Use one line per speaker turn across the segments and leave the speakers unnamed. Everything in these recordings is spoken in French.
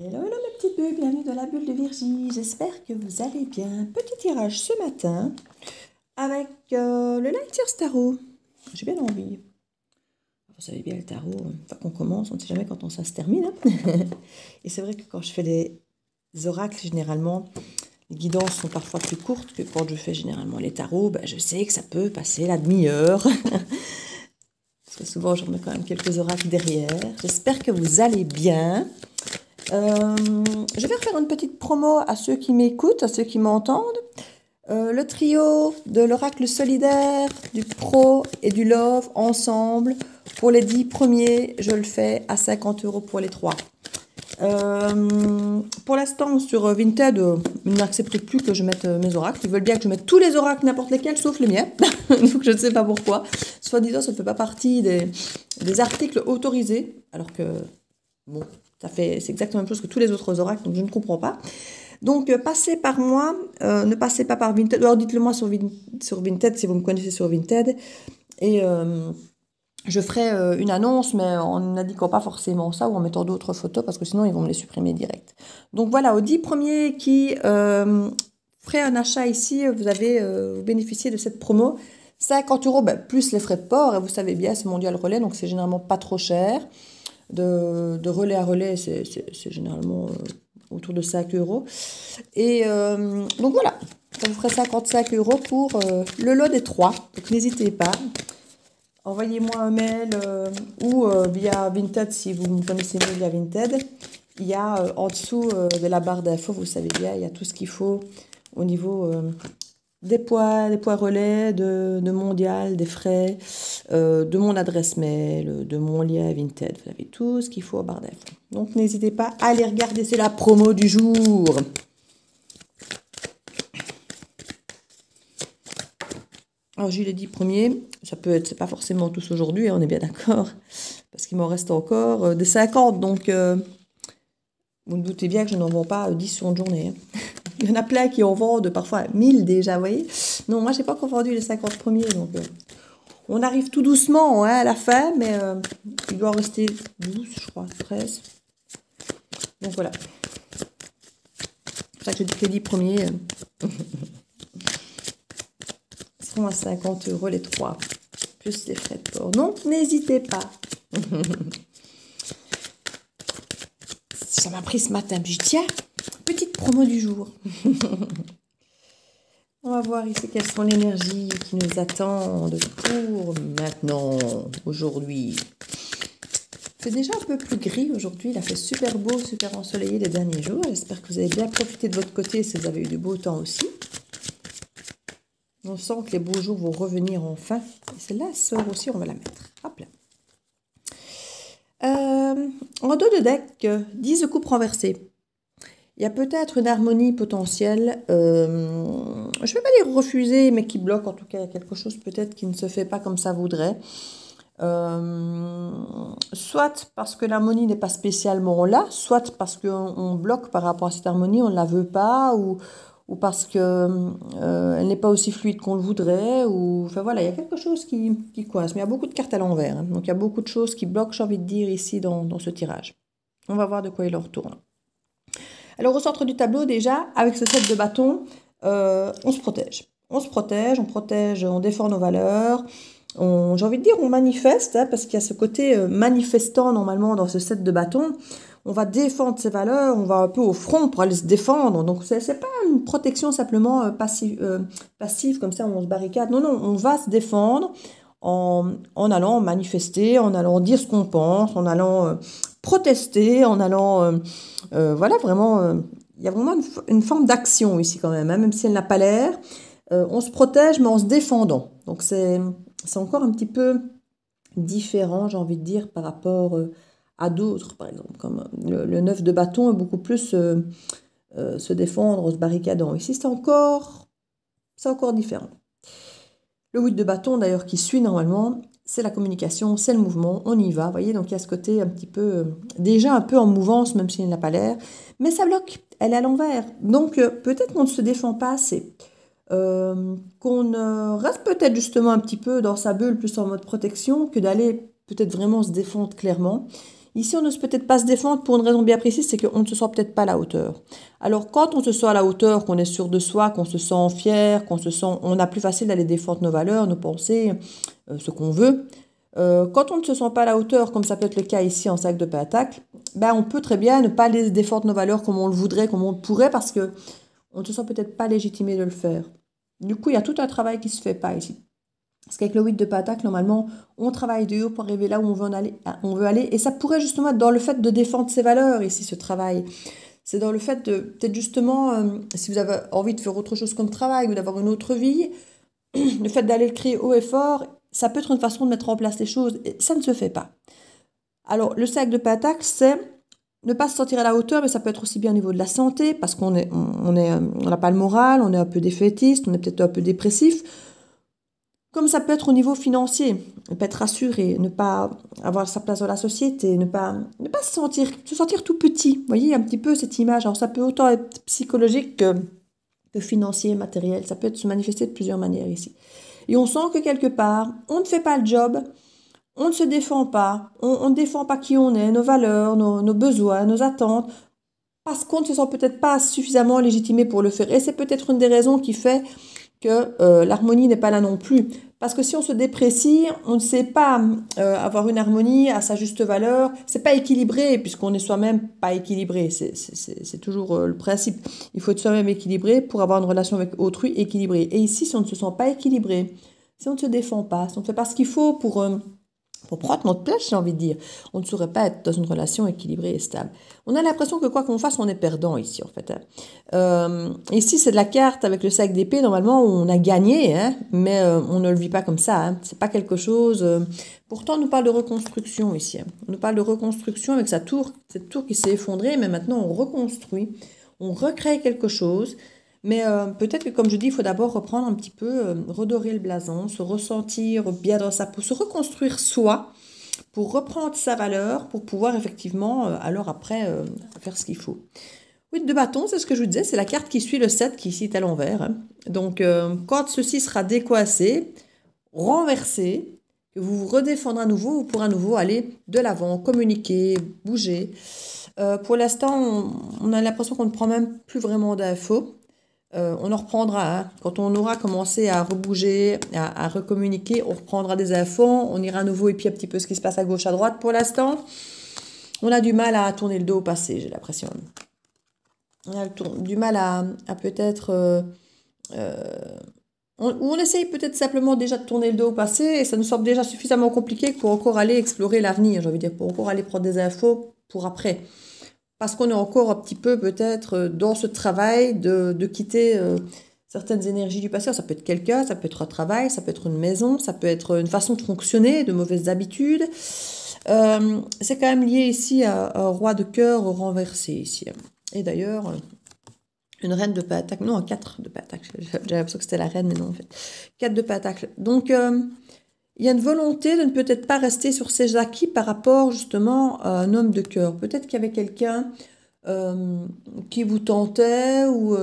Hello, hello mes petites bulles, bienvenue dans la bulle de Virginie, j'espère que vous allez bien. Petit tirage ce matin avec le Lighter Tarot. J'ai bien envie. Vous savez bien le tarot, une fois qu'on commence, on ne sait jamais quand ça se termine. Et c'est vrai que quand je fais des oracles, généralement, les guidances sont parfois plus courtes que quand je fais généralement les tarots. Je sais que ça peut passer la demi-heure. Parce que souvent, je remets quand même quelques oracles derrière. J'espère que vous allez bien. Je vais refaire une petite promo à ceux qui m'écoutent, à ceux qui m'entendent. Le trio de l'oracle solidaire, du pro et du love ensemble. Pour les 10 premiers, je le fais à 50 € pour les 3. Pour l'instant, sur Vinted, ils n'acceptent plus que je mette mes oracles. Ils veulent bien que je mette tous les oracles, n'importe lesquels, sauf les miens. Donc je ne sais pas pourquoi. Soit disant, ça ne fait pas partie des articles autorisés. Alors que, bon, c'est exactement la même chose que tous les autres oracles, donc je ne comprends pas. Donc, passez par moi, ne passez pas par Vinted. Alors, dites-le moi sur Vinted, si vous me connaissez sur Vinted. Et je ferai une annonce, mais en n'indiquant pas forcément ça ou en mettant d'autres photos, parce que sinon, ils vont me les supprimer direct. Donc, voilà, aux 10 premiers qui feraient un achat ici, vous bénéficiez de cette promo. 50 € plus les frais de port. Et vous savez bien, c'est Mondial Relais, donc c'est généralement pas trop cher. De relais à relais, c'est généralement autour de 5 €. Et donc voilà, ça vous ferait 55 € pour le lot des 3. Donc n'hésitez pas. Envoyez-moi un mail ou via Vinted si vous me connaissez mieux via Vinted. Il y a en dessous de la barre d'infos, vous savez bien, il y a tout ce qu'il faut au niveau des poids relais, de Mondial, des frais, de mon adresse mail, de mon lien Vinted. Vous avez tout ce qu'il faut en barre d'infos. Donc n'hésitez pas à aller regarder, c'est la promo du jour. Alors j'ai les 10 premiers, ça peut être, c'est pas forcément tous aujourd'hui, on est bien d'accord, parce qu'il m'en reste encore des 50, donc vous me doutez bien que je n'en vends pas 10 sur une journée. Hein. Il y en a plein qui en vendent parfois 1000 déjà, vous voyez. Non, moi j'ai pas encore vendu les 50 premiers, donc on arrive tout doucement à la fin, mais il doit en rester 12, je crois, 13. Donc voilà. C'est pour ça que je dis que les 10 premiers seront à 50 € les 3, plus les frais de port. Donc n'hésitez pas. Ça m'a pris ce matin, puis je dis tiens, petite promo du jour. On va voir ici quelles sont les énergies qui nous attendent pour maintenant, aujourd'hui. C'est déjà un peu plus gris aujourd'hui, il a fait super beau, super ensoleillé les derniers jours. J'espère que vous avez bien profité de votre côté si vous avez eu du beau temps aussi. On sent que les beaux jours vont revenir enfin. Et celle-là, elle sort aussi, on va la mettre. Hop là. En dos de deck, 10 de coupe renversée. Il y a peut-être une harmonie potentielle. Je ne vais pas dire refuser, mais qui bloque. En tout cas, il y a quelque chose peut-être qui ne se fait pas comme ça voudrait. Soit parce que l'harmonie n'est pas spécialement là, soit parce qu'on bloque par rapport à cette harmonie, on ne la veut pas, ou parce qu'elle n'est pas aussi fluide qu'on le voudrait, ou enfin voilà, il y a quelque chose qui coince. Mais il y a beaucoup de cartes à l'envers, hein. Donc il y a beaucoup de choses qui bloquent, j'ai envie de dire, ici dans ce tirage. On va voir de quoi il en retourne. Alors au centre du tableau, déjà, avec ce set de bâtons, on se protège. On se protège, on défend nos valeurs. J'ai envie de dire, on manifeste, hein, parce qu'il y a ce côté manifestant normalement dans ce set de bâtons. On va défendre ses valeurs, on va un peu au front pour aller se défendre. Donc, c'est pas une protection simplement passive, comme ça, on se barricade. Non, non, on va se défendre en allant manifester, en allant dire ce qu'on pense, en allant protester, en allant... voilà, vraiment, il y a vraiment une forme d'action ici quand même, hein, même si elle n'a pas l'air. On se protège, mais en se défendant. Donc, c'est encore un petit peu différent, j'ai envie de dire, par rapport... à d'autres, par exemple, comme le 9 de bâton est beaucoup plus se défendre, se barricadant. Ici, c'est encore différent. Le 8 de bâton, d'ailleurs, qui suit normalement, c'est la communication, c'est le mouvement, on y va, vous voyez, donc il y a ce côté un petit peu, déjà un peu en mouvance, même s'il n'a pas l'air, mais ça bloque, elle est à l'envers. Donc, peut-être qu'on ne se défend pas assez, qu'on reste peut-être justement un petit peu dans sa bulle, plus en mode protection, que d'aller peut-être vraiment se défendre clairement. Ici, on n'ose peut-être pas se défendre pour une raison bien précise, c'est qu'on ne se sent peut-être pas à la hauteur. Alors, quand on se sent à la hauteur, qu'on est sûr de soi, qu'on se sent fier, on a plus facile d'aller défendre nos valeurs, nos pensées, ce qu'on veut. Quand on ne se sent pas à la hauteur, comme ça peut être le cas ici en sac de pentacle, ben on peut très bien ne pas aller défendre nos valeurs comme on le voudrait, comme on le pourrait, parce que on ne se sent peut-être pas légitimé de le faire. Du coup, il y a tout un travail qui ne se fait pas ici. Parce qu'avec le 8 de pentacle, normalement, on travaille de haut pour arriver là où on veut aller. Et ça pourrait justement être dans le fait de défendre ses valeurs ici, ce travail. C'est dans le fait de, peut-être justement, si vous avez envie de faire autre chose comme travail ou d'avoir une autre vie, le fait d'aller le créer haut et fort, ça peut être une façon de mettre en place les choses. Et ça ne se fait pas. Alors, le cercle de pentacle, c'est ne pas se sentir à la hauteur, mais ça peut être aussi bien au niveau de la santé, parce qu'on n'a pas le moral, on est un peu défaitiste, on est peut-être un peu dépressif. Comme ça peut être au niveau financier, ne pas être rassuré, ne pas avoir sa place dans la société, ne pas se sentir tout petit. Vous voyez un petit peu cette image. Alors ça peut autant être psychologique que financier, matériel. Ça peut se manifester de plusieurs manières ici. Et on sent que quelque part, on ne fait pas le job, on ne se défend pas, on ne défend pas qui on est, nos valeurs, nos besoins, nos attentes, parce qu'on ne se sent peut-être pas suffisamment légitimé pour le faire. Et c'est peut-être une des raisons qui fait que l'harmonie n'est pas là non plus. Parce que si on se déprécie, on ne sait pas avoir une harmonie à sa juste valeur. C'est pas équilibré, puisqu'on est soi-même pas équilibré. C'est toujours le principe. Il faut être soi-même équilibré pour avoir une relation avec autrui équilibrée. Et ici, si on ne se sent pas équilibré, si on ne se défend pas, si on ne fait pas ce qu'il faut pour prendre notre place, j'ai envie de dire, on ne saurait pas être dans une relation équilibrée et stable. On a l'impression que quoi qu'on fasse, on est perdant ici, en fait. Ici, c'est de la carte avec le sac d'épée. Normalement, on a gagné, hein, mais on ne le vit pas comme ça. Hein. C'est pas quelque chose... Pourtant, on nous parle de reconstruction ici. Hein. On nous parle de reconstruction avec cette tour qui s'est effondrée, mais maintenant, on reconstruit, on recrée quelque chose. Mais peut-être que, comme je dis, il faut d'abord reprendre un petit peu, redorer le blason, se ressentir bien dans sa peau, se reconstruire soi pour reprendre sa valeur, pour pouvoir effectivement, alors après, faire ce qu'il faut. 8 de bâton, c'est ce que je vous disais, c'est la carte qui suit le 7 qui ici est à l'envers. Hein. Donc, quand ceci sera décoincé, renversé, que vous vous redéfendrez à nouveau, vous pourrez à nouveau aller de l'avant, communiquer, bouger. Pour l'instant, on a l'impression qu'on ne prend même plus vraiment d'infos. On en reprendra, hein. Quand on aura commencé à rebouger, à recommuniquer, on reprendra des infos, on ira à nouveau et puis un petit peu ce qui se passe à gauche, à droite. Pour l'instant, on a du mal à tourner le dos au passé, j'ai l'impression. On a du mal à peut-être... on essaye peut-être simplement déjà de tourner le dos au passé et ça nous semble déjà suffisamment compliqué pour encore aller explorer l'avenir, j'ai envie de dire, pour encore aller prendre des infos pour après. Parce qu'on est encore un petit peu peut-être dans ce travail de quitter certaines énergies du passé. Ça peut être quelqu'un, ça peut être un travail, ça peut être une maison, ça peut être une façon de fonctionner, de mauvaises habitudes. C'est quand même lié ici à un roi de cœur renversé ici. Et d'ailleurs, une reine de pentacle, non, un 4 de pentacle. J'avais l'impression que c'était la reine, mais non en fait. 4 de pentacle. Donc, il y a une volonté de ne peut-être pas rester sur ses acquis par rapport justement à un homme de cœur. Peut-être qu'il y avait quelqu'un qui vous tentait ou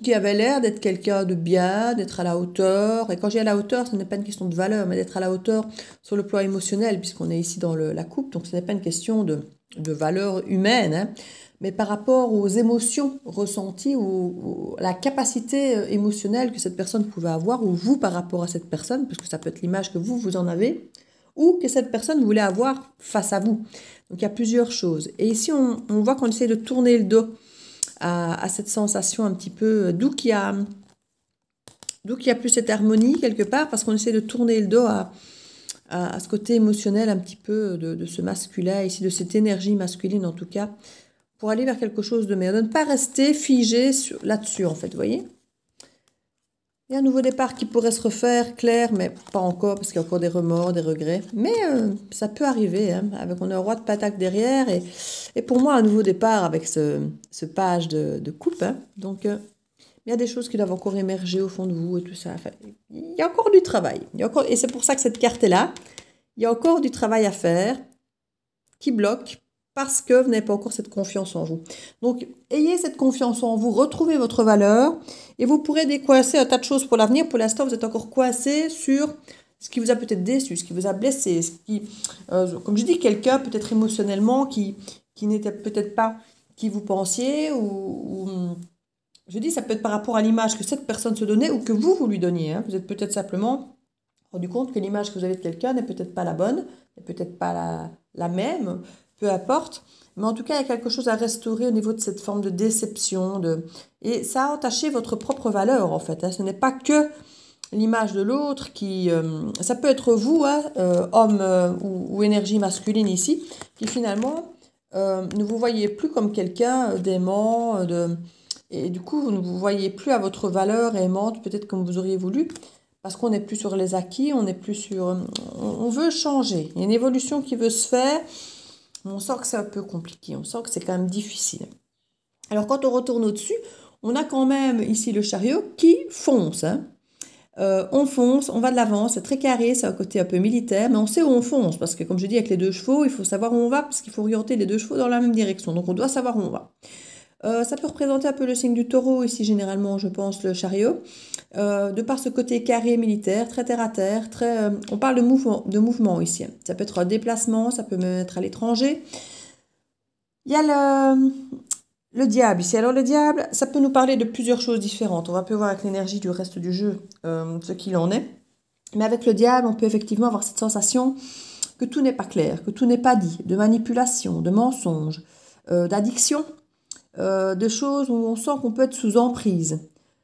qui avait l'air d'être quelqu'un de bien, d'être à la hauteur. Et quand j'ai à la hauteur, ce n'est pas une question de valeur, mais d'être à la hauteur sur le plan émotionnel, puisqu'on est ici dans la coupe. Donc ce n'est pas une question de valeur humaine, hein, mais par rapport aux émotions ressenties ou la capacité émotionnelle que cette personne pouvait avoir, ou vous par rapport à cette personne, parce que ça peut être l'image que vous en avez, ou que cette personne voulait avoir face à vous. Donc il y a plusieurs choses. Et ici, on voit qu'on essaie de tourner le dos à cette sensation un petit peu, d'où qu'il y a plus cette harmonie quelque part, parce qu'on essaie de tourner le dos à ce côté émotionnel un petit peu de ce masculin, ici de cette énergie masculine en tout cas, pour aller vers quelque chose de meilleur, de ne pas rester figé là-dessus en fait, vous voyez. Il y a un nouveau départ qui pourrait se refaire, clair, mais pas encore, parce qu'il y a encore des remords, des regrets. Mais ça peut arriver, hein, on a un roi de pentacle derrière, et pour moi, un nouveau départ avec ce page de coupe. Hein, donc, il y a des choses qui doivent encore émerger au fond de vous et tout ça. Enfin, il y a encore du travail. Et c'est pour ça que cette carte est là. Il y a encore du travail à faire qui bloque, parce que vous n'avez pas encore cette confiance en vous. Donc, ayez cette confiance en vous, retrouvez votre valeur, et vous pourrez décoincer un tas de choses pour l'avenir. Pour l'instant, vous êtes encore coincé sur ce qui vous a peut-être déçu, ce qui vous a blessé, comme je dis, quelqu'un peut-être émotionnellement qui n'était peut-être pas qui vous pensiez, je dis, ça peut être par rapport à l'image que cette personne se donnait ou que vous lui donniez. Hein. Vous êtes peut-être simplement rendu compte que l'image que vous avez de quelqu'un n'est peut-être pas la bonne, n'est peut-être pas la même, peu importe. Mais en tout cas, il y a quelque chose à restaurer au niveau de cette forme de déception. Et ça a entaché votre propre valeur, en fait. Hein. Ce n'est pas que l'image de l'autre qui... ça peut être vous, hein, homme ou énergie masculine ici, qui finalement ne vous voyez plus comme quelqu'un d'aimant, et du coup, vous ne vous voyez plus à votre valeur aimante, peut-être comme vous auriez voulu, parce qu'on n'est plus sur les acquis, on n'est plus sur... On veut changer. Il y a une évolution qui veut se faire, mais on sent que c'est un peu compliqué, on sent que c'est quand même difficile. Alors, quand on retourne au-dessus, on a quand même ici le chariot qui fonce. Hein. On fonce, on va de l'avant, c'est très carré, c'est un côté un peu militaire, mais on sait où on fonce, parce que comme je dis, avec les 2 chevaux, il faut savoir où on va, parce qu'il faut orienter les 2 chevaux dans la même direction, donc on doit savoir où on va. Ça peut représenter un peu le signe du taureau ici, généralement, je pense, le chariot. De par ce côté carré militaire, très terre à terre, on parle de mouvement ici. Ça peut être un déplacement, ça peut même être à l'étranger. Il y a le diable ici. Alors le diable, ça peut nous parler de plusieurs choses différentes. On va peu voir avec l'énergie du reste du jeu ce qu'il en est. Mais avec le diable, on peut effectivement avoir cette sensation que tout n'est pas clair, que tout n'est pas dit, de manipulation, de mensonge, d'addiction. De choses où on sent qu'on peut être sous emprise.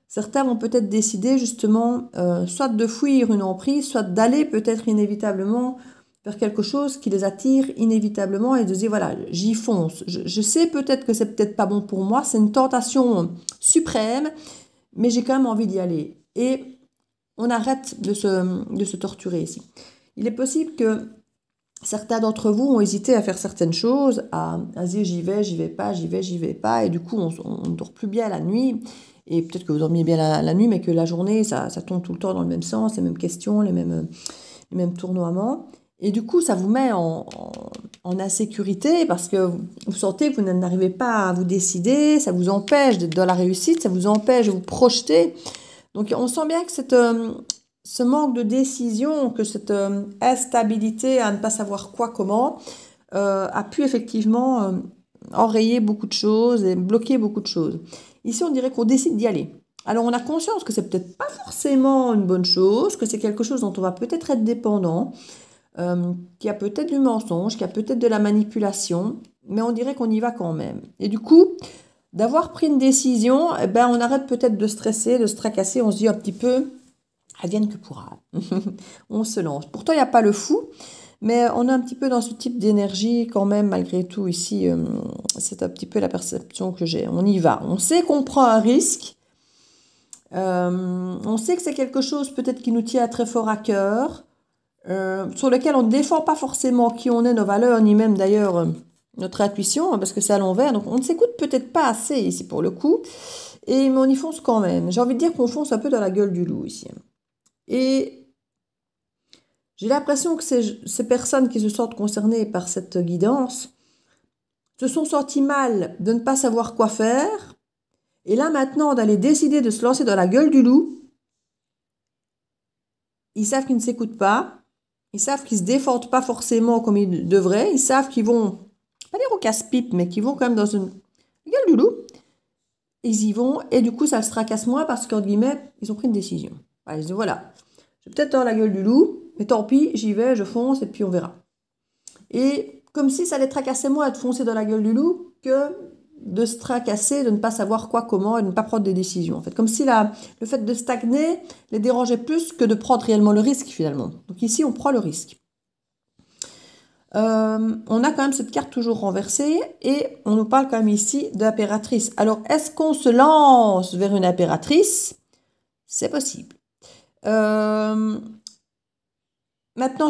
Certains vont peut-être décider justement soit de fuir une emprise, soit d'aller peut-être inévitablement vers quelque chose qui les attire inévitablement et de dire voilà, j'y fonce. Je sais peut-être que c'est peut-être pas bon pour moi, c'est une tentation suprême, mais j'ai quand même envie d'y aller. Et on arrête de se torturer ici. Il est possible que certains d'entre vous ont hésité à faire certaines choses, à dire j'y vais pas, j'y vais pas, et du coup on ne dort plus bien la nuit, et peut-être que vous dormiez bien la nuit, mais que la journée ça tombe tout le temps dans le même sens, les mêmes questions, les mêmes tournoiements, et du coup ça vous met en insécurité, parce que vous sentez que vous n'arrivez pas à vous décider, ça vous empêche d'être dans la réussite, ça vous empêche de vous projeter, donc on sent bien que ce manque de décision, que cette instabilité à ne pas savoir quoi, comment, a pu effectivement enrayer beaucoup de choses et bloquer beaucoup de choses. Ici, on dirait qu'on décide d'y aller. Alors, on a conscience que c'est peut-être pas forcément une bonne chose, que c'est quelque chose dont on va peut-être être dépendant, qu'il y a peut-être du mensonge, qu'il y a peut-être de la manipulation, mais on dirait qu'on y va quand même. Et du coup, d'avoir pris une décision, eh ben, on arrête peut-être de stresser, de se tracasser, on se dit un petit peu... advienne que pourra. On se lance. Pourtant, il n'y a pas le fou, mais on est un petit peu dans ce type d'énergie quand même, malgré tout, ici. C'est un petit peu la perception que j'ai. On y va. On sait qu'on prend un risque. On sait que c'est quelque chose peut-être qui nous tient très fort à cœur, sur lequel on ne défend pas forcément qui on est, nos valeurs, ni même d'ailleurs notre intuition, parce que c'est à l'envers. Donc on ne s'écoute peut-être pas assez ici pour le coup, mais on y fonce quand même. J'ai envie de dire qu'on fonce un peu dans la gueule du loup ici. Et j'ai l'impression que ces personnes qui se sentent concernées par cette guidance se sont senties mal de ne pas savoir quoi faire. Et là maintenant, d'aller décider de se lancer dans la gueule du loup, ils savent qu'ils ne s'écoutent pas. Ils savent qu'ils ne se défendent pas forcément comme ils devraient. Ils savent qu'ils vont, pas dire au casse-pipe, mais qu'ils vont quand même dans une gueule du loup. Ils y vont et du coup, ça se tracasse moins parce qu'en guillemets, ils ont pris une décision. Ils disent voilà. Je vais peut-être dans la gueule du loup, mais tant pis, j'y vais, je fonce et puis on verra. Et comme si ça allait tracasser moins de foncer dans la gueule du loup que de se tracasser, de ne pas savoir quoi, comment et de ne pas prendre des décisions. En fait, comme si le fait de stagner les dérangeait plus que de prendre réellement le risque finalement. Donc ici, on prend le risque. On a quand même cette carte toujours renversée et on nous parle quand même ici d'impératrice. Alors, est-ce qu'on se lance vers une impératrice? C'est possible. Maintenant,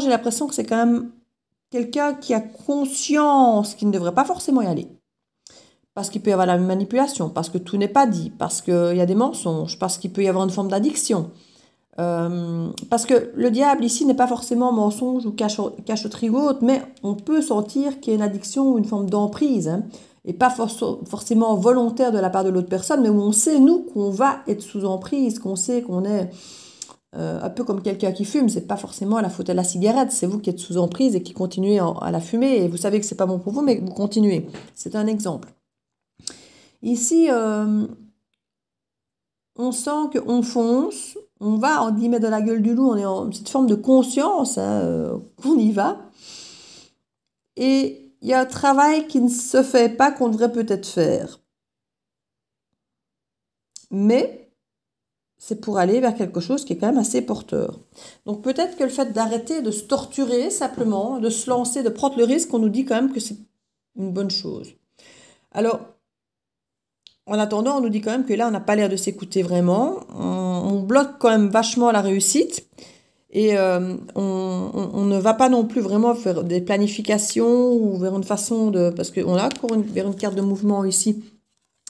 j'ai l'impression que c'est quand même quelqu'un qui a conscience qu'il ne devrait pas forcément y aller. Parce qu'il peut y avoir la manipulation, parce que tout n'est pas dit, parce qu'il y a des mensonges, parce qu'il peut y avoir une forme d'addiction. Parce que le diable ici n'est pas forcément mensonge ou cachotterie ou autre, mais on peut sentir qu'il y a une addiction ou une forme d'emprise, hein, et pas forcément volontaire de la part de l'autre personne, mais où on sait, nous, qu'on va être sous emprise, qu'on sait qu'on est Un peu comme quelqu'un qui fume, c'est pas forcément la faute à la cigarette, c'est vous qui êtes sous emprise et qui continuez à la fumer, et vous savez que c'est pas bon pour vous, mais vous continuez. C'est un exemple. Ici, on sent qu'on fonce, on va, on dit mettre dans la gueule du loup, on est en cette forme de conscience, hein, qu'on y va. Et il y a un travail qui ne se fait pas qu'on devrait peut-être faire. Mais c'est pour aller vers quelque chose qui est quand même assez porteur. Donc peut-être que le fait d'arrêter de se torturer simplement, de se lancer, de prendre le risque, on nous dit quand même que c'est une bonne chose. Alors, en attendant, on nous dit quand même que là, on n'a pas l'air de s'écouter vraiment. On bloque quand même vachement la réussite. Et on ne va pas non plus vraiment faire des planifications ou vers une façon de... Parce qu'on a encore vers une carte de mouvement ici,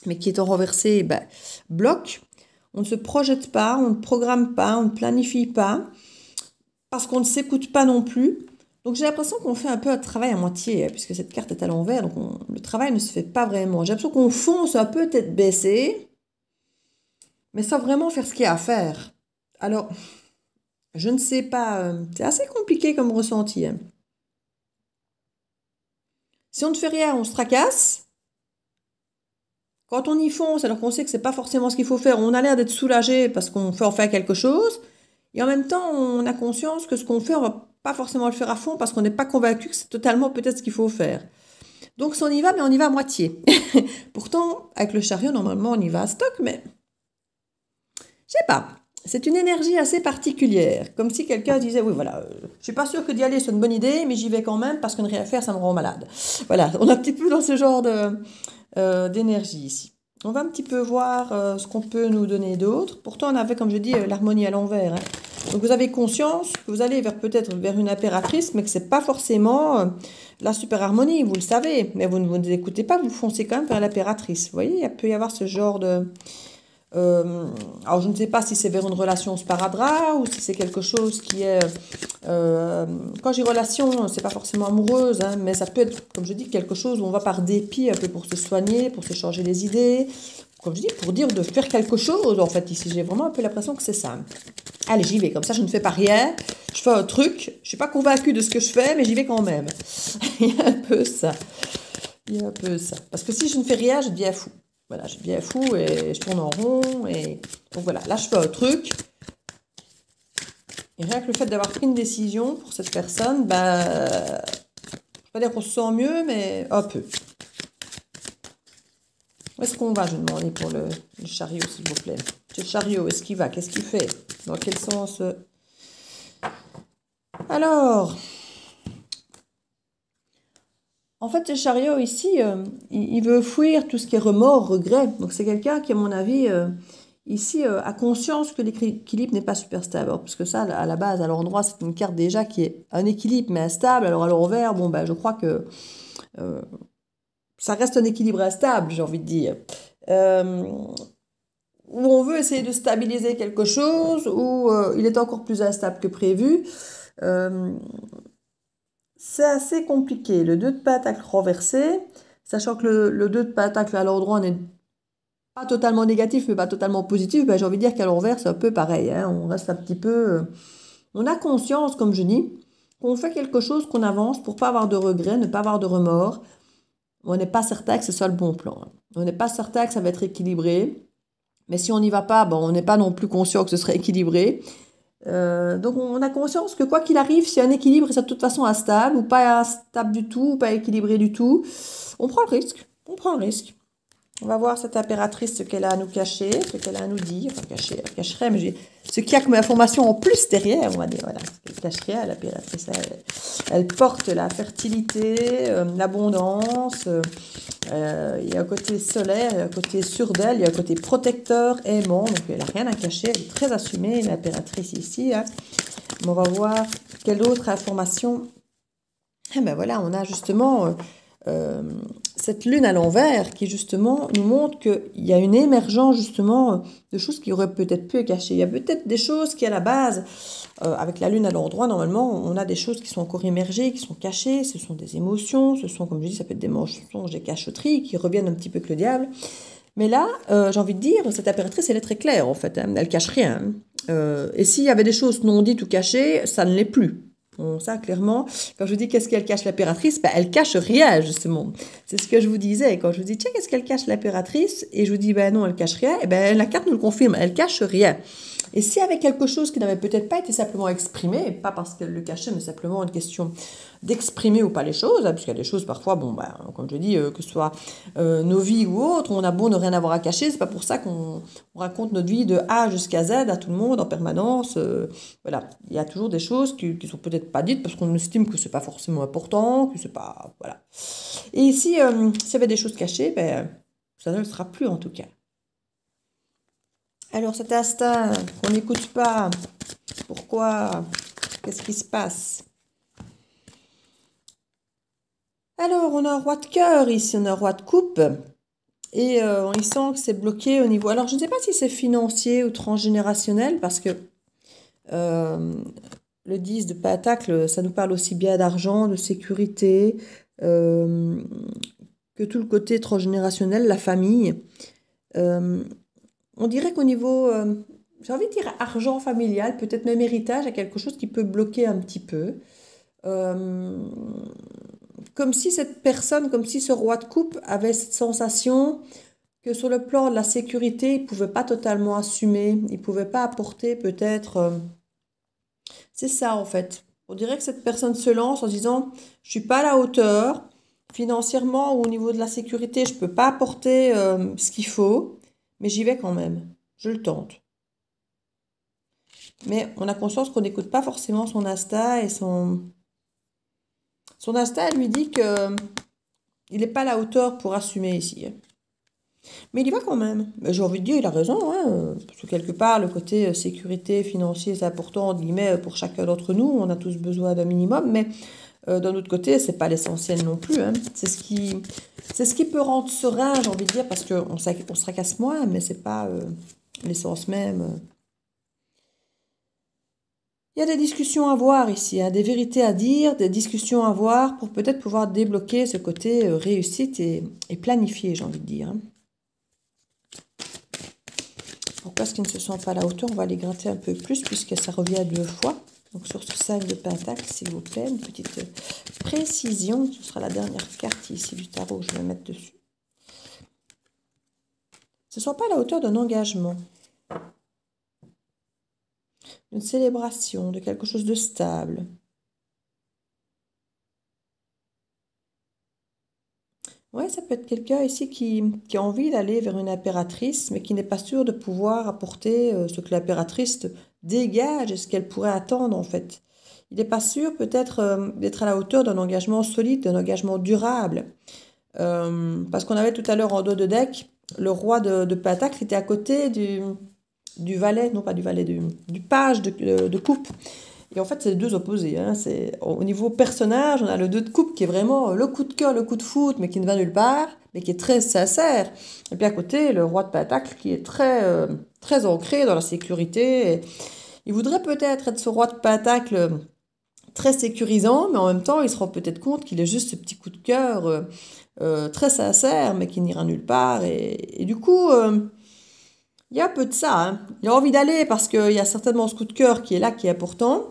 mais qui est en renversé, ben, bloque. On ne se projette pas, on ne programme pas, on ne planifie pas, parce qu'on ne s'écoute pas non plus. Donc j'ai l'impression qu'on fait un peu un travail à moitié, hein, puisque cette carte est à l'envers, donc le travail ne se fait pas vraiment. J'ai l'impression qu'on fonce un peu tête baissée, mais sans vraiment faire ce qu'il y a à faire. Alors, je ne sais pas, c'est assez compliqué comme ressenti, hein. Si on ne fait rien, on se tracasse. Quand on y fonce, alors qu'on sait que c'est pas forcément ce qu'il faut faire, on a l'air d'être soulagé parce qu'on fait enfin quelque chose. Et en même temps, on a conscience que ce qu'on fait, on va pas forcément le faire à fond parce qu'on n'est pas convaincu que c'est totalement peut-être ce qu'il faut faire. Donc si on y va, mais on y va à moitié. Pourtant, avec le chariot, normalement, on y va à stock, mais je sais pas. C'est une énergie assez particulière, comme si quelqu'un disait, oui, voilà, je suis pas sûre que d'y aller c'est une bonne idée, mais j'y vais quand même parce que ne rien faire, ça me rend malade. Voilà, on est un petit peu dans ce genre d'énergie ici. On va un petit peu voir ce qu'on peut nous donner d'autre. Pourtant, on avait, comme je dis, l'harmonie à l'envers, hein. Donc, vous avez conscience que vous allez peut-être vers une impératrice, mais que c'est pas forcément la super harmonie, vous le savez. Mais vous ne écoutez pas, vous foncez quand même vers l'impératrice. Vous voyez, il peut y avoir ce genre de... alors je ne sais pas si c'est vers une relation sparadrap ou si c'est quelque chose qui est quand j'ai relation c'est pas forcément amoureuse, hein, mais ça peut être comme je dis quelque chose où on va par dépit un peu pour se soigner, pour se changer les idées, comme je dis pour dire de faire quelque chose. En fait ici j'ai vraiment un peu l'impression que c'est ça. Allez, j'y vais, comme ça je ne fais pas rien, je fais un truc, je suis pas convaincue de ce que je fais mais j'y vais quand même. Il y a un peu ça, il y a un peu ça, parce que si je ne fais rien je deviens fou. Voilà, je deviens fou et je tourne en rond. Et donc voilà, là je fais un truc. Et rien que le fait d'avoir pris une décision pour cette personne, bah, je ne vais pas dire qu'on se sent mieux, mais un peu. Où est-ce qu'on va, je demande pour le chariot, s'il vous plaît. Le chariot, où est-ce qu'il va? Qu'est-ce qu'il fait? Dans quel sens? Alors, en fait, le chariot ici, il veut fuir tout ce qui est remords, regrets. Donc c'est quelqu'un qui, à mon avis, ici, a conscience que l'équilibre n'est pas super stable. Alors, parce que ça, à la base, à l'endroit, c'est une carte déjà qui est un équilibre, mais instable. Alors à l'envers, bon, ben, je crois que ça reste un équilibre instable, j'ai envie de dire. Où on veut essayer de stabiliser quelque chose, où il est encore plus instable que prévu. C'est assez compliqué. Le 2 de pentacle renversé, sachant que le 2 de pentacle à l'endroit n'est pas totalement négatif, mais pas totalement positif, ben, j'ai envie de dire qu'à l'envers, c'est un peu pareil, hein. On reste un petit peu... on a conscience, comme je dis, qu'on fait quelque chose, qu'on avance pour pas avoir de regrets, ne pas avoir de remords. On n'est pas certain que ce soit le bon plan, hein. On n'est pas certain que ça va être équilibré. Mais si on n'y va pas, bon, on n'est pas non plus conscient que ce serait équilibré. Donc on a conscience que quoi qu'il arrive, si un équilibre est de toute façon instable, ou pas instable du tout, ou pas équilibré du tout, on prend le risque. On prend le risque. On va voir cette impératrice, ce qu'elle a à nous cacher, ce qu'elle a à nous dire. Enfin, cacher, elle cacherait, mais ce qu'il y a comme information en plus derrière, on va dire. Voilà, ce qu'elle cacherait, l'impératrice, elle porte la fertilité, l'abondance. Il y a un côté solaire, il y a un côté sûr d'elle, il y a un côté protecteur, aimant. Donc elle n'a rien à cacher, elle est très assumée, l'impératrice ici, hein. Mais on va voir quelle autre information. Eh ben voilà, on a justement... cette lune à l'envers qui justement nous montre qu'il y a une émergence justement de choses qui auraient peut-être pu être cachées. Il y a peut-être des choses qui à la base, avec la lune à l'endroit, normalement on a des choses qui sont encore émergées, qui sont cachées, ce sont des émotions, ce sont comme je dis, ça peut être des mensonges, des cachotteries qui reviennent un petit peu que le diable. Mais là, j'ai envie de dire, cette impératrice, elle est très claire en fait, hein, elle cache rien. Et s'il y avait des choses non dites ou cachées, ça ne l'est plus. Bon, ça, clairement, quand je vous dis qu'est-ce qu'elle cache l'impératrice, ben, elle cache rien, justement. C'est ce que je vous disais. Quand je vous dis, tiens, qu'est-ce qu'elle cache l'impératrice? Et je vous dis, ben non, elle cache rien. Et ben, la carte nous le confirme, elle cache rien. Et s'il y avait quelque chose qui n'avait peut-être pas été simplement exprimé, pas parce qu'elle le cachait, mais simplement une question d'exprimer ou pas les choses, hein, puisqu'il y a des choses parfois, bon, ben, comme je dis, que ce soit nos vies ou autres, on a beau ne rien avoir à cacher, c'est pas pour ça qu'on raconte notre vie de A jusqu'à Z à tout le monde en permanence. Voilà, il y a toujours des choses qui sont peut-être pas dites parce qu'on estime que c'est pas forcément important, que c'est pas, voilà. Et ici, s'il y avait des choses cachées, ben, ça ne le sera plus en tout cas. Alors cet instinct qu'on n'écoute pas, pourquoi? Qu'est-ce qui se passe? Alors on a un roi de cœur ici, on a un roi de coupe. Et il sent que c'est bloqué au niveau... Alors je ne sais pas si c'est financier ou transgénérationnel parce que euh, le 10 de Pentacle, ça nous parle aussi bien d'argent, de sécurité, euh, que tout le côté transgénérationnel, la famille. Euh, on dirait qu'au niveau, j'ai envie de dire argent familial, peut-être même héritage, il y a quelque chose qui peut bloquer un petit peu. Euh, Comme si cette personne, comme si ce roi de coupe avait cette sensation que sur le plan de la sécurité, il ne pouvait pas totalement assumer, il ne pouvait pas apporter peut-être... c'est ça en fait. On dirait que cette personne se lance en disant, je ne suis pas à la hauteur, financièrement ou au niveau de la sécurité, je ne peux pas apporter ce qu'il faut, mais j'y vais quand même, je le tente. Mais on a conscience qu'on n'écoute pas forcément son instinct et son instinct lui dit que il n'est pas à la hauteur pour assumer ici, hein. Mais il y va quand même. Mais j'ai envie de dire, il a raison, hein, parce que quelque part, le côté sécurité financier, c'est important, entre guillemets, pour chacun d'entre nous. On a tous besoin d'un minimum, mais d'un autre côté, c'est pas l'essentiel non plus, hein. C'est ce qui peut rendre serein, j'ai envie de dire, parce qu'on on se tracasse moins, mais c'est pas l'essence même. Il y a des discussions à voir ici, hein, des vérités à dire, des discussions à voir pour peut-être pouvoir débloquer ce côté réussite et planifié, j'ai envie de dire, hein. Pourquoi est-ce qu'ils ne se sentent pas à la hauteur? On va les gratter un peu plus puisque ça revient 2 fois. Donc sur ce 5 de Pentacle, s'il vous plaît, une petite précision. Ce sera la dernière carte ici du tarot, je vais mettre dessus. Ce ne sont pas à la hauteur d'un engagement, d'une célébration, de quelque chose de stable. Ouais, ça peut être quelqu'un ici qui a envie d'aller vers une impératrice, mais qui n'est pas sûr de pouvoir apporter ce que l'impératrice dégage et ce qu'elle pourrait attendre en fait. Il n'est pas sûr peut-être d'être à la hauteur d'un engagement solide, d'un engagement durable. Parce qu'on avait tout à l'heure en dos de deck, le roi de Pentacle était à côté du valet, non pas du valet, du page de coupe. Et en fait, c'est les deux opposés, hein. Au niveau personnage, on a le 2 de coupe qui est vraiment le coup de cœur, le coup de foot, mais qui ne va nulle part, mais qui est très sincère. Et puis à côté, le roi de Pentacle qui est très ancré dans la sécurité. Et il voudrait peut-être être ce roi de Pentacle très sécurisant, mais en même temps, il se rend peut-être compte qu'il est juste ce petit coup de cœur très sincère, mais qui n'ira nulle part. Et du coup, il y a un peu de ça, hein. Il a envie d'aller parce qu'il y a certainement ce coup de cœur qui est là, qui est important.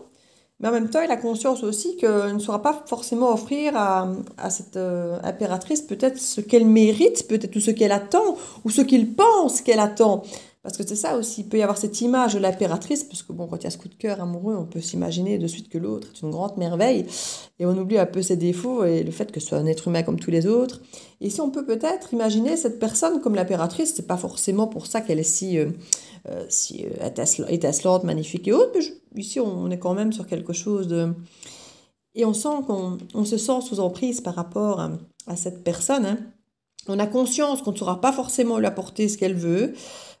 Mais en même temps, il a conscience aussi qu'il ne saura pas forcément offrir à cette impératrice peut-être ce qu'elle mérite, peut-être ou ce qu'elle attend, ou ce qu'il pense qu'elle attend. Parce que c'est ça aussi, il peut y avoir cette image de l'impératrice, parce que bon, quand il y a ce coup de cœur amoureux, on peut s'imaginer de suite que l'autre est une grande merveille, et on oublie un peu ses défauts et le fait que ce soit un être humain comme tous les autres. Et ici, on peut peut-être imaginer cette personne comme l'impératrice, c'est pas forcément pour ça qu'elle est si étincelante, magnifique et autre, mais ici, on est quand même sur quelque chose de... Et on sent qu'on se sent sous emprise par rapport à cette personne, hein. On a conscience qu'on ne saura pas forcément lui apporter ce qu'elle veut,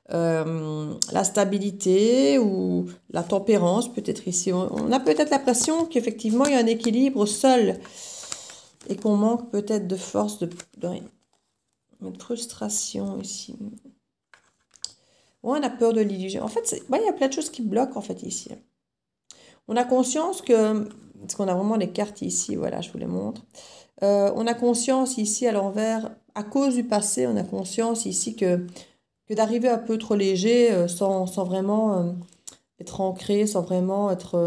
la stabilité ou la tempérance, peut-être ici. On a peut-être l'impression qu'effectivement, il y a un équilibre seul et qu'on manque peut-être de force, de frustration ici. Ouais, on a peur de l'illusion. En fait, il y a plein de choses qui bloquent en fait ici. On a conscience que, parce qu'on a vraiment les cartes ici, voilà, je vous les montre. On a conscience ici à l'envers, à cause du passé, on a conscience ici que d'arriver un peu trop léger sans vraiment être ancré, sans vraiment être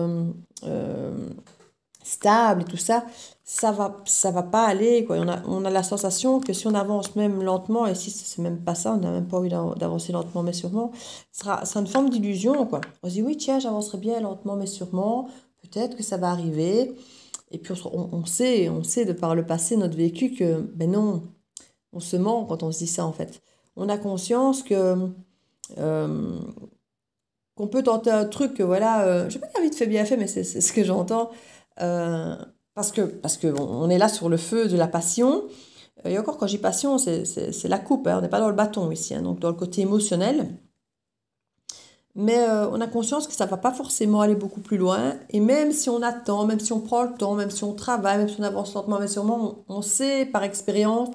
stable et tout ça, ça va pas aller, quoi. On a la sensation que si on avance même lentement, et si c'est même pas ça, on n'a même pas envie d'avancer lentement mais sûrement, c'est une forme d'illusion, quoi. On se dit, oui, tiens, j'avancerai bien lentement mais sûrement, peut-être que ça va arriver. Et puis on sait de par le passé, notre vécu, que ben non, on se ment quand on se dit ça en fait. On a conscience euh, qu'on peut tenter un truc que voilà, je vais pas dire vite fait bien fait, mais c'est ce que j'entends. euh, parce que on est là sur le feu de la passion. Et encore quand j'y passion, c'est la coupe, hein, on n'est pas dans le bâton ici, hein, donc dans le côté émotionnel. Mais on a conscience que ça va pas forcément aller beaucoup plus loin. Et même si on attend, même si on prend le temps, même si on travaille, même si on avance lentement, mais sûrement, on sait par expérience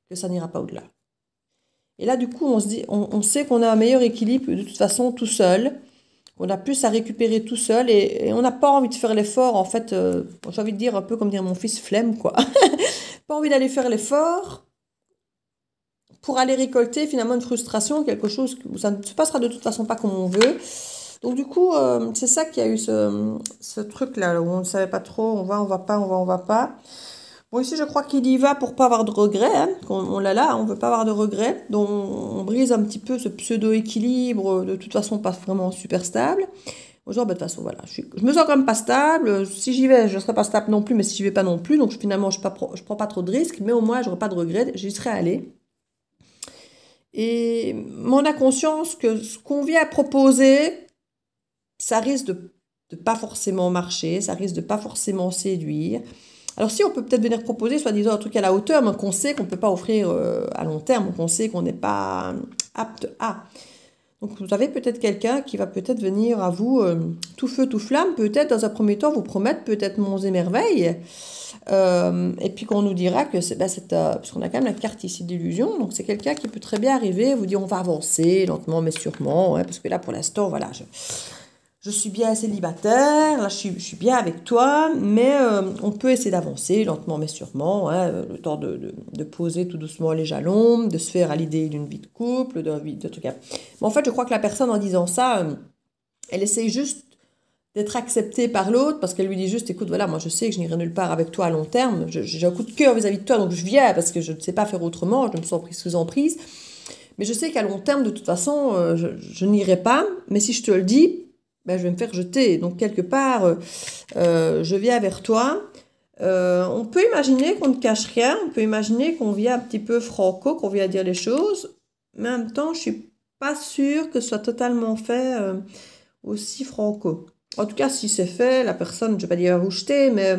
que ça n'ira pas au-delà. Et là, du coup, on se dit, on sait qu'on a un meilleur équilibre de toute façon tout seul, qu'on a plus à récupérer tout seul et on n'a pas envie de faire l'effort. En fait, j'ai envie de dire un peu comme dire mon fils, flemme, quoi. Pas envie d'aller faire l'effort pour aller récolter finalement une frustration, quelque chose où ça ne se passera de toute façon pas comme on veut. Donc du coup, c'est ça qu'il y a eu ce truc-là, où on ne savait pas trop, on va pas, on va pas. Bon, ici, je crois qu'il y va pour pas avoir de regrets, hein, on l'a là, on veut pas avoir de regrets, donc on brise un petit peu ce pseudo-équilibre, de toute façon pas vraiment super stable. Genre, bah, de toute façon, voilà, je me sens quand même pas stable, si j'y vais, je serai pas stable non plus, mais si j'y vais pas non plus, donc finalement, je prends pas trop de risques, mais au moins, j'aurai pas de regrets, j'y serai allée. Et on a conscience que ce qu'on vient proposer, ça risque de pas forcément marcher, ça risque de pas forcément séduire. Alors si on peut peut-être venir proposer, soi-disant, un truc à la hauteur, mais qu'on sait qu'on ne peut pas offrir à long terme, qu'on sait qu'on n'est pas apte à. Donc vous avez peut-être quelqu'un qui va peut-être venir à vous tout feu, tout flamme, peut-être dans un premier temps vous promettre peut-être monts et merveilles, et puis qu'on nous dira que parce qu'on a quand même la carte ici d'illusion, donc c'est quelqu'un qui peut très bien arriver, vous dire on va avancer lentement mais sûrement, ouais, parce que là pour l'instant, voilà, je suis bien célibataire, là je suis bien avec toi, mais on peut essayer d'avancer lentement mais sûrement, hein, le temps de poser tout doucement les jalons, de se faire à l'idée d'une vie de couple, de trucs. Mais en fait, je crois que la personne en disant ça, elle essaye juste d'être acceptée par l'autre parce qu'elle lui dit juste, écoute, voilà, moi je sais que je n'irai nulle part avec toi à long terme, j'ai un coup de cœur vis-à-vis de toi, donc je viens parce que je ne sais pas faire autrement, je me sens prise sous emprise, mais je sais qu'à long terme, de toute façon, je n'irai pas, mais si je te le dis, ben, je vais me faire jeter. Donc, quelque part, je viens vers toi. On peut imaginer qu'on ne cache rien, on peut imaginer qu'on vient un petit peu franco, qu'on vient dire les choses, mais en même temps, je suis pas sûre que ce soit totalement fait aussi franco. En tout cas, si c'est fait, la personne, je ne vais pas dire à vous jeter, mais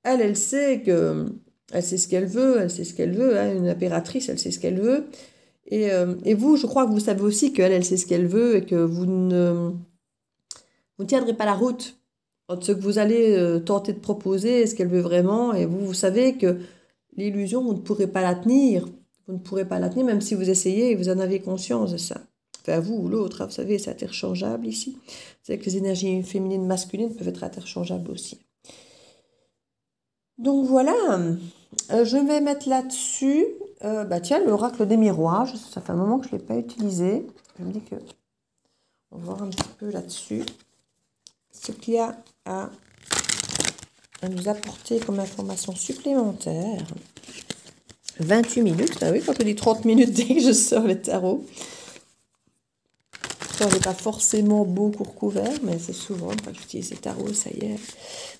elle sait que, elle sait ce qu'elle veut, elle sait ce qu'elle veut, hein, une impératrice, elle sait ce qu'elle veut. Et vous, je crois que vous savez aussi qu'elle, elle sait ce qu'elle veut et que vous ne tiendrez pas la route entre ce que vous allez tenter de proposer et ce qu'elle veut vraiment. Et vous savez que l'illusion, vous ne pourrez pas la tenir. Vous ne pourrez pas la tenir, même si vous essayez et vous en avez conscience de ça. Enfin, vous ou l'autre, hein, vous savez, c'est interchangeable ici. C'est que les énergies féminines, masculines peuvent être interchangeables aussi. Donc voilà, je vais mettre là-dessus, bah tiens, l'oracle des miroirs. Ça fait un moment que je ne l'ai pas utilisé. Je me dis que on va voir un petit peu là-dessus ce qu'il y a à nous apporter comme information supplémentaire. 28 minutes, bah oui, quand je dis 30 minutes dès que je sors le tarot. Ça n'est pas forcément beaucoup recouvert, mais c'est souvent, quand j'utilise les tarots, ça y est,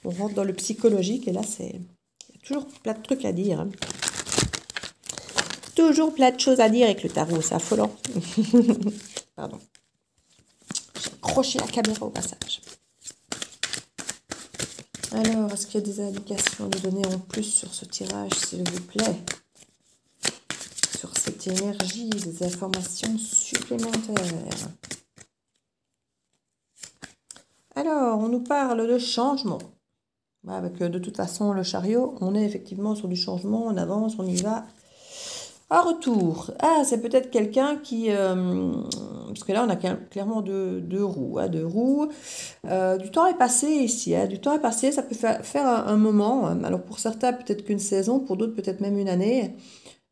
on rentre dans le psychologique, et là, c'est toujours plein de trucs à dire. Hein. Toujours plein de choses à dire avec le tarot, c'est affolant. Pardon. J'ai accroché la caméra au passage. Alors, est-ce qu'il y a des indications à nous donner en plus sur ce tirage, s'il vous plaît? Sur cette énergie, des informations supplémentaires. Alors, on nous parle de changement. Avec de toute façon le chariot, on est effectivement sur du changement, on avance, on y va. Un retour. Ah, c'est peut-être quelqu'un qui... parce que là, on a clairement deux roues. Hein, deux roues. Du temps est passé ici. Hein, du temps est passé, ça peut faire un moment. Alors pour certains, peut-être qu'une saison, pour d'autres, peut-être même une année.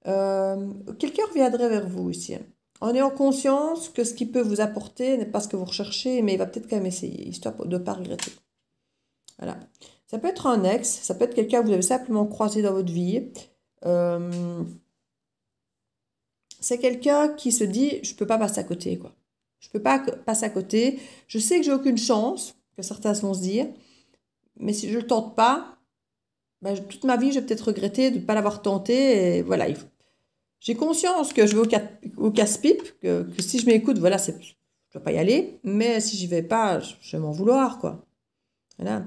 Quelqu'un reviendrait vers vous ici. en ayant conscience que ce qu'il peut vous apporter n'est pas ce que vous recherchez, mais il va peut-être quand même essayer, histoire de ne pas regretter. Voilà. Ça peut être un ex, ça peut être quelqu'un que vous avez simplement croisé dans votre vie. Euh, c'est quelqu'un qui se dit, je ne peux pas passer à côté, quoi. Je ne peux pas passer à côté. Je sais que j'ai aucune chance, que certains vont se dire, mais si je ne le tente pas, ben, toute ma vie, je vais peut-être regretter de ne pas l'avoir tenté. Et voilà, j'ai conscience que je vais au casse-pipe, que si je m'écoute, voilà, je ne dois pas y aller, mais si j'y vais pas, je vais m'en vouloir, quoi. Voilà.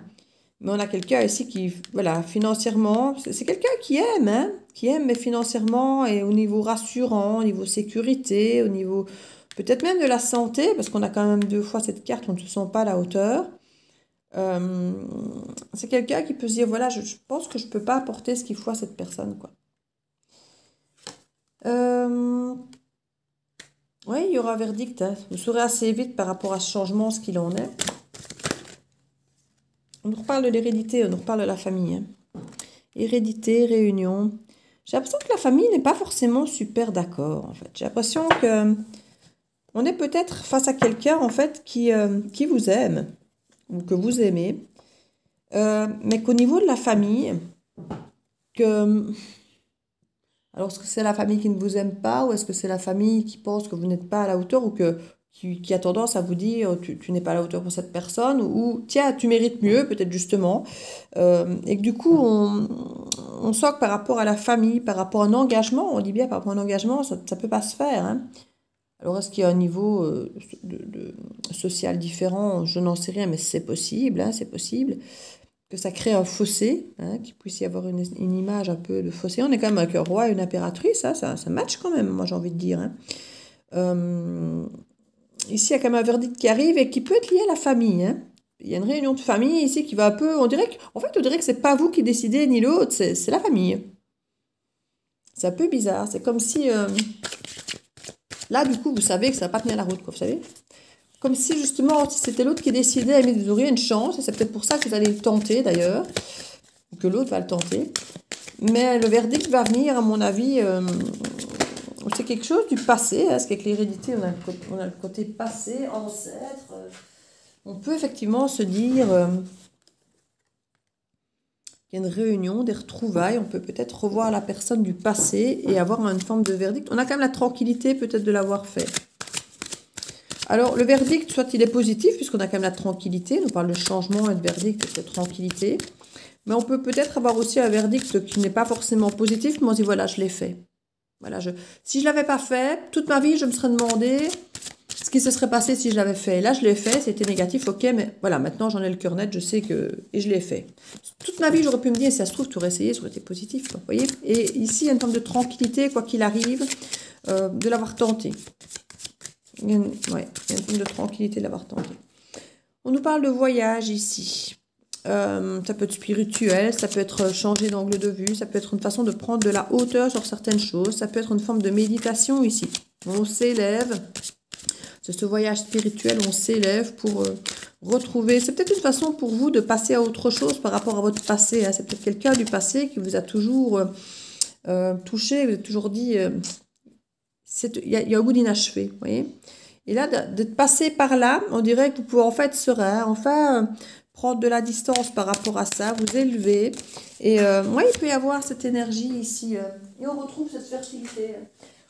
Mais on a quelqu'un ici qui, voilà, financièrement, c'est quelqu'un qui aime, hein, qui aime, mais financièrement et au niveau rassurant, au niveau sécurité, au niveau peut-être même de la santé, parce qu'on a quand même 2 fois cette carte, on ne se sent pas à la hauteur. Euh, c'est quelqu'un qui peut se dire, voilà, je pense que je ne peux pas apporter ce qu'il faut à cette personne, quoi. Oui, il y aura un verdict, hein. Vous saurez assez vite par rapport à ce changement, ce qu'il en est. On nous reparle de l'hérédité, on nous reparle de la famille, hein. Hérédité, réunion. J'ai l'impression que la famille n'est pas forcément super d'accord, en fait. J'ai l'impression que on est peut-être face à quelqu'un, en fait, qui vous aime, ou que vous aimez, mais qu'au niveau de la famille, que... Alors, est-ce que c'est la famille qui ne vous aime pas, ou est-ce que c'est la famille qui pense que vous n'êtes pas à la hauteur, ou qui a tendance à vous dire, tu n'es pas à la hauteur pour cette personne, ou tiens, tu mérites mieux, peut-être justement. Et que du coup, on sent que par rapport à la famille, par rapport à un engagement, on dit bien par rapport à un engagement, ça ne peut pas se faire, hein. Alors, est-ce qu'il y a un niveau social différent? Je n'en sais rien, mais c'est possible, hein, c'est possible que ça crée un fossé, hein, qu'il puisse y avoir une image un peu de fossé. On est quand même avec un roi et une impératrice, hein, ça match quand même, moi j'ai envie de dire, hein. Euh, Ici, il y a quand même un verdict qui arrive et qui peut être lié à la famille, hein. Il y a une réunion de famille ici qui va un peu... En fait, on dirait que c'est pas vous qui décidez ni l'autre, c'est la famille. C'est un peu bizarre. C'est comme si... là, du coup, vous savez que ça va pas tenir la route, quoi, vous savez. Comme si, justement, si c'était l'autre qui décidait, mais vous auriez une chance. Et c'est peut-être pour ça que vous allez le tenter, d'ailleurs. Ou que l'autre va le tenter. Mais le verdict va venir, à mon avis... c'est quelque chose du passé, hein, parce qu'avec l'hérédité, on a le côté passé, ancêtre. On peut effectivement se dire qu'il y a une réunion, des retrouvailles, on peut peut-être revoir la personne du passé et avoir une forme de verdict. On a quand même la tranquillité peut-être de l'avoir fait. Alors, le verdict, soit il est positif, puisqu'on a quand même la tranquillité, on parle de changement et de verdict et de tranquillité. Mais on peut peut-être avoir aussi un verdict qui n'est pas forcément positif, mais on se dit, voilà, je l'ai fait. Voilà, si je ne l'avais pas fait, toute ma vie, je me serais demandé ce qui se serait passé si je l'avais fait. Là, je l'ai fait, c'était négatif, ok, mais voilà, maintenant j'en ai le cœur net, je sais que... Et je l'ai fait. Toute ma vie, j'aurais pu me dire, si ça se trouve, tu aurais essayé, ça aurait été positif, quoi, vous voyez. Et ici, il y a une forme de tranquillité, quoi qu'il arrive, de l'avoir tenté. Il y a une forme de tranquillité de l'avoir tenté. On nous parle de voyage ici. Ça peut être spirituel, ça peut être changer d'angle de vue, ça peut être une façon de prendre de la hauteur sur certaines choses, ça peut être une forme de méditation ici. On s'élève, c'est ce voyage spirituel, on s'élève pour retrouver, c'est peut-être une façon pour vous de passer à autre chose par rapport à votre passé, hein. C'est peut-être quelqu'un du passé qui vous a toujours touché, vous avez toujours dit, il y a un goût d'inachevé, vous voyez. Et là, de passer par là, on dirait que vous pouvez en fait serein, enfin... prendre de la distance par rapport à ça, vous élever. Et moi, il peut y avoir cette énergie ici. Et on retrouve cette fertilité.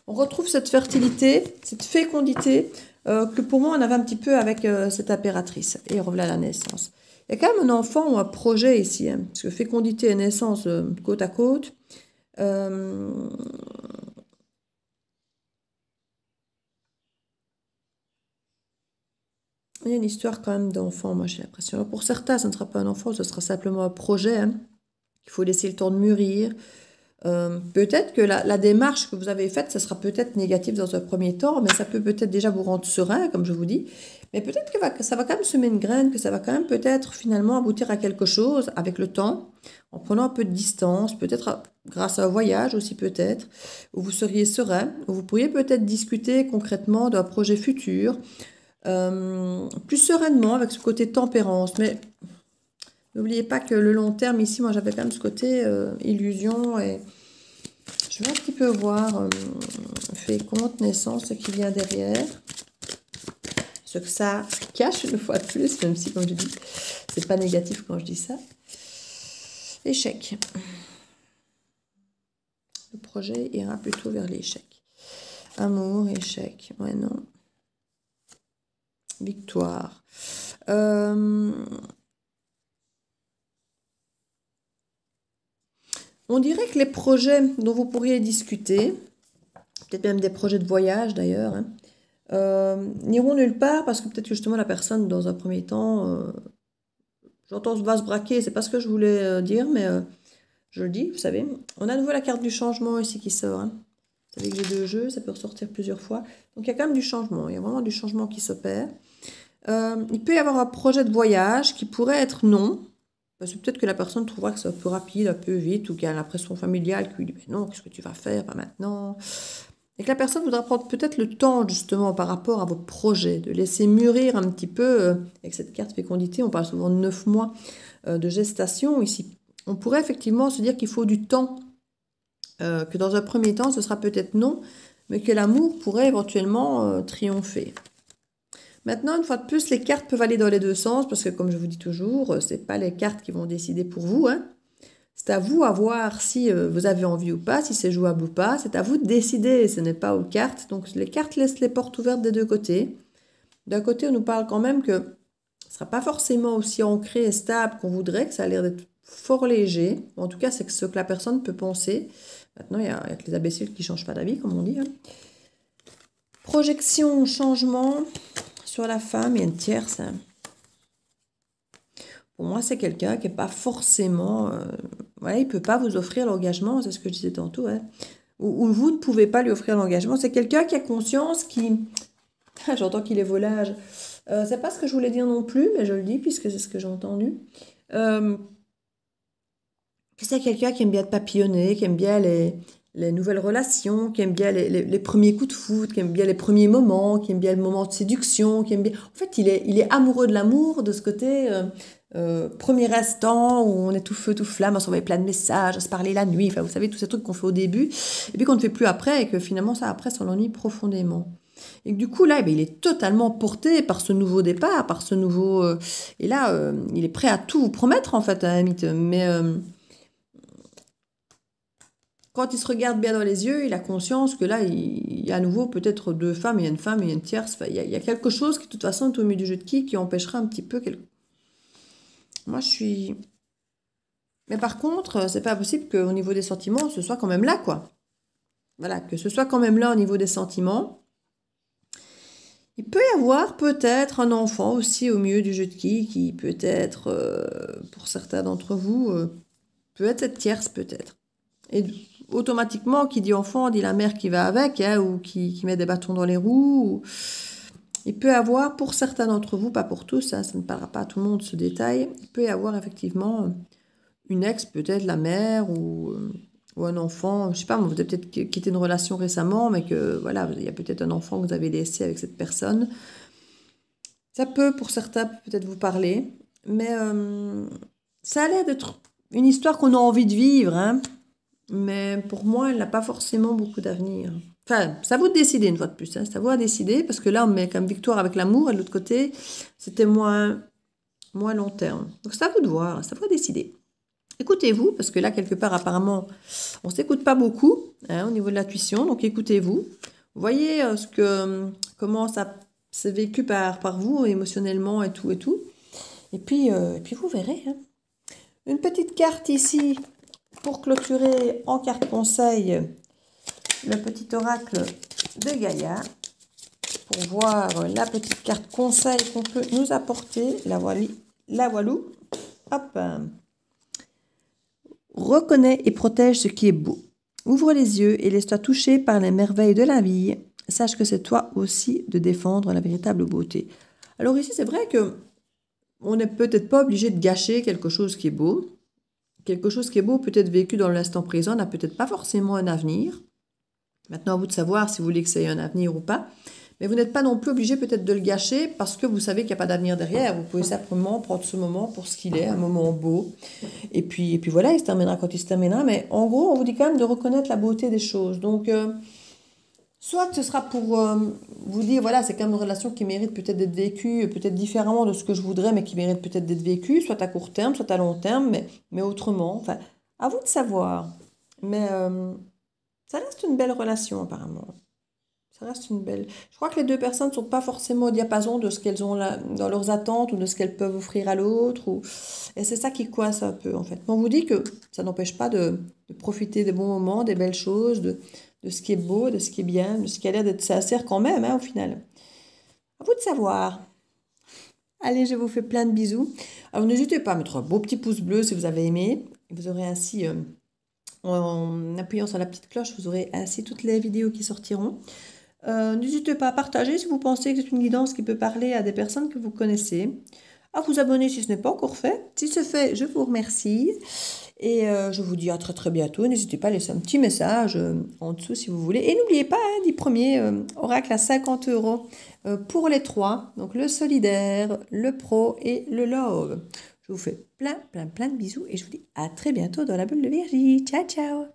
On retrouve cette fertilité, cette fécondité que pour moi, on avait un petit peu avec cette impératrice. Et voilà la naissance. Il y a quand même un enfant ou un projet ici. Hein, parce que fécondité et naissance côte à côte. Il y a une histoire quand même d'enfant, moi j'ai l'impression. Alors pour certains, ce ne sera pas un enfant, ce sera simplement un projet, hein. Il faut laisser le temps de mûrir. Peut-être que la démarche que vous avez faite, ça sera peut-être négatif dans un premier temps, mais ça peut peut-être déjà vous rendre serein, comme je vous dis. Mais peut-être que ça va quand même semer une graine, que ça va quand même peut-être finalement aboutir à quelque chose avec le temps, en prenant un peu de distance, peut-être grâce à un voyage aussi peut-être, où vous seriez serein, où vous pourriez peut-être discuter concrètement d'un projet futur, plus sereinement avec ce côté tempérance. Mais n'oubliez pas que le long terme ici, moi j'avais quand même ce côté illusion et je Je vais un petit peu voir, fait compte, naissance, ce qui vient derrière. Ce que ça cache une fois de plus, même si, comme je dis, c'est pas négatif quand je dis ça. Échec. Le projet ira plutôt vers l'échec. Amour, échec. Ouais, non. Victoire. On dirait que les projets dont vous pourriez discuter, peut-être même des projets de voyage d'ailleurs, hein, n'iront nulle part parce que peut-être que justement la personne, dans un premier temps, j'entends va se braquer, c'est pas ce que je voulais dire, mais je le dis, vous savez. On a à nouveau la carte du changement ici qui sort. Hein. Vous savez que j'ai 2 jeux, ça peut ressortir plusieurs fois. Donc il y a quand même du changement, il y a vraiment du changement qui s'opère. Il peut y avoir un projet de voyage qui pourrait être non, parce que peut-être que la personne trouvera que c'est un peu rapide, un peu vite, ou qu'il y a la pression familiale qui lui dit « non, qu'est-ce que tu vas faire, pas maintenant ?» Et que la personne voudra prendre peut-être le temps, justement, par rapport à vos projets, de laisser mûrir un petit peu, avec cette carte fécondité, on parle souvent de 9 mois de gestation ici. On pourrait effectivement se dire qu'il faut du temps, que dans un premier temps, ce sera peut-être non, mais que l'amour pourrait éventuellement triompher. Maintenant, une fois de plus, les cartes peuvent aller dans les 2 sens, parce que comme je vous dis toujours, ce n'est pas les cartes qui vont décider pour vous. Hein. C'est à vous à voir si vous avez envie ou pas, si c'est jouable ou pas. C'est à vous de décider, ce n'est pas aux cartes. Donc les cartes laissent les portes ouvertes des 2 côtés. D'un côté, on nous parle quand même que ce ne sera pas forcément aussi ancré et stable qu'on voudrait, que ça a l'air d'être fort léger. En tout cas, c'est ce que la personne peut penser. Maintenant, il y a que les imbéciles qui ne changent pas d'avis, comme on dit. Hein. Projection, changement sur la femme, il y a une tierce. Hein. Pour moi, c'est quelqu'un qui n'est pas forcément... ouais, il ne peut pas vous offrir l'engagement, c'est ce que je disais tantôt. Hein. Ou vous ne pouvez pas lui offrir l'engagement. C'est quelqu'un qui a conscience, qui... J'entends qu'il est volage. C'est pas ce que je voulais dire non plus, mais je le dis puisque c'est ce que j'ai entendu. C'est quelqu'un qui aime bien être papillonné, qui aime bien les nouvelles relations, qui aime bien les premiers coups de foot, qui aime bien les premiers moments, qui aime bien le moment de séduction, qui aime bien... En fait, il est amoureux de l'amour, de ce côté premier instant où on est tout feu, tout flamme, on s'envoie plein de messages, à se parler la nuit, enfin, vous savez, tous ces trucs qu'on fait au début, et puis qu'on ne fait plus après, et que finalement, ça, après, ça l'ennuie profondément. Et que du coup, là, eh bien, il est totalement porté par ce nouveau départ, par ce nouveau... et là, il est prêt à tout vous promettre, en fait, à la limite, mais... quand il se regarde bien dans les yeux, il a conscience que là, il y a à nouveau peut-être 2 femmes, il y a une femme, il y a une tierce. Enfin, il y a quelque chose qui, de toute façon, est au milieu du jeu de qui empêchera un petit peu... Moi, je suis... Mais par contre, c'est pas possible qu'au niveau des sentiments, ce soit quand même là, quoi. Voilà, que ce soit quand même là au niveau des sentiments. Il peut y avoir peut-être un enfant aussi au milieu du jeu de qui peut-être, pour certains d'entre vous, peut être cette tierce, peut-être. Et automatiquement, qui dit enfant, dit la mère qui va avec, hein, ou qui met des bâtons dans les roues. Il peut y avoir, pour certains d'entre vous, pas pour tous, hein, ça ne parlera pas à tout le monde ce détail, il peut y avoir effectivement une ex, peut-être la mère, ou un enfant, je ne sais pas, vous avez peut-être quitté une relation récemment, mais que voilà, il y a peut-être un enfant que vous avez laissé avec cette personne. Ça peut, pour certains, peut-être vous parler, mais ça a l'air d'être une histoire qu'on a envie de vivre, hein. Mais pour moi, elle n'a pas forcément beaucoup d'avenir. Enfin, c'est à vous de décider une fois de plus. Hein. C'est à vous à décider, parce que là, on met comme victoire avec l'amour, et de l'autre côté, c'était moins long terme. Donc c'est à vous de voir, c'est à vous de décider. Écoutez-vous, parce que là, quelque part, apparemment, on ne s'écoute pas beaucoup hein, au niveau de l'intuition, donc écoutez-vous. Voyez comment ça s'est vécu par vous, émotionnellement, et tout, et tout. Et puis vous verrez. Hein. Une petite carte ici, pour clôturer en carte conseil, le petit oracle de Gaïa, pour voir la petite carte conseil qu'on peut nous apporter. La voilou. Hop. Reconnais et protège ce qui est beau. Ouvre les yeux et laisse-toi toucher par les merveilles de la vie. Sache que c'est toi aussi de défendre la véritable beauté. Alors ici, c'est vrai que on n'est peut-être pas obligé de gâcher quelque chose qui est beau. Quelque chose qui est beau, peut-être vécu dans l'instant présent, n'a peut-être pas forcément un avenir. Maintenant, à vous de savoir si vous voulez que ça ait un avenir ou pas. Mais vous n'êtes pas non plus obligé peut-être de le gâcher parce que vous savez qu'il n'y a pas d'avenir derrière. Vous pouvez simplement prendre ce moment pour ce qu'il est, un moment beau. Et puis voilà, il se terminera quand il se terminera. Mais en gros, on vous dit quand même de reconnaître la beauté des choses. Donc, soit ce sera pour vous dire, voilà, c'est quand même une relation qui mérite peut-être d'être vécue, peut-être différemment de ce que je voudrais, mais qui mérite peut-être d'être vécue, soit à court terme, soit à long terme, mais autrement. Enfin, à vous de savoir. Mais ça reste une belle relation, apparemment. Ça reste une belle. Je crois que les deux personnes ne sont pas forcément au diapason de ce qu'elles ont là, dans leurs attentes ou de ce qu'elles peuvent offrir à l'autre. Et c'est ça qui coince un peu, en fait. Mais on vous dit que ça n'empêche pas de profiter des bons moments, des belles choses, de ce qui est beau, de ce qui est bien, de ce qui a l'air d'être sincère quand même, hein, au final. À vous de savoir. Allez, je vous fais plein de bisous. Alors, n'hésitez pas à mettre un beau petit pouce bleu si vous avez aimé. Vous aurez ainsi, en appuyant sur la petite cloche, vous aurez ainsi toutes les vidéos qui sortiront. N'hésitez pas à partager si vous pensez que c'est une guidance qui peut parler à des personnes que vous connaissez. À vous abonner si ce n'est pas encore fait. Si c'est fait, je vous remercie. Et je vous dis à très très bientôt. N'hésitez pas à laisser un petit message en dessous si vous voulez. Et n'oubliez pas, hein, 10 premiers oracles à 50 euros pour les trois. Donc le solidaire, le pro et le love. Je vous fais plein de bisous et je vous dis à très bientôt dans la bulle de Virgie. Ciao, ciao!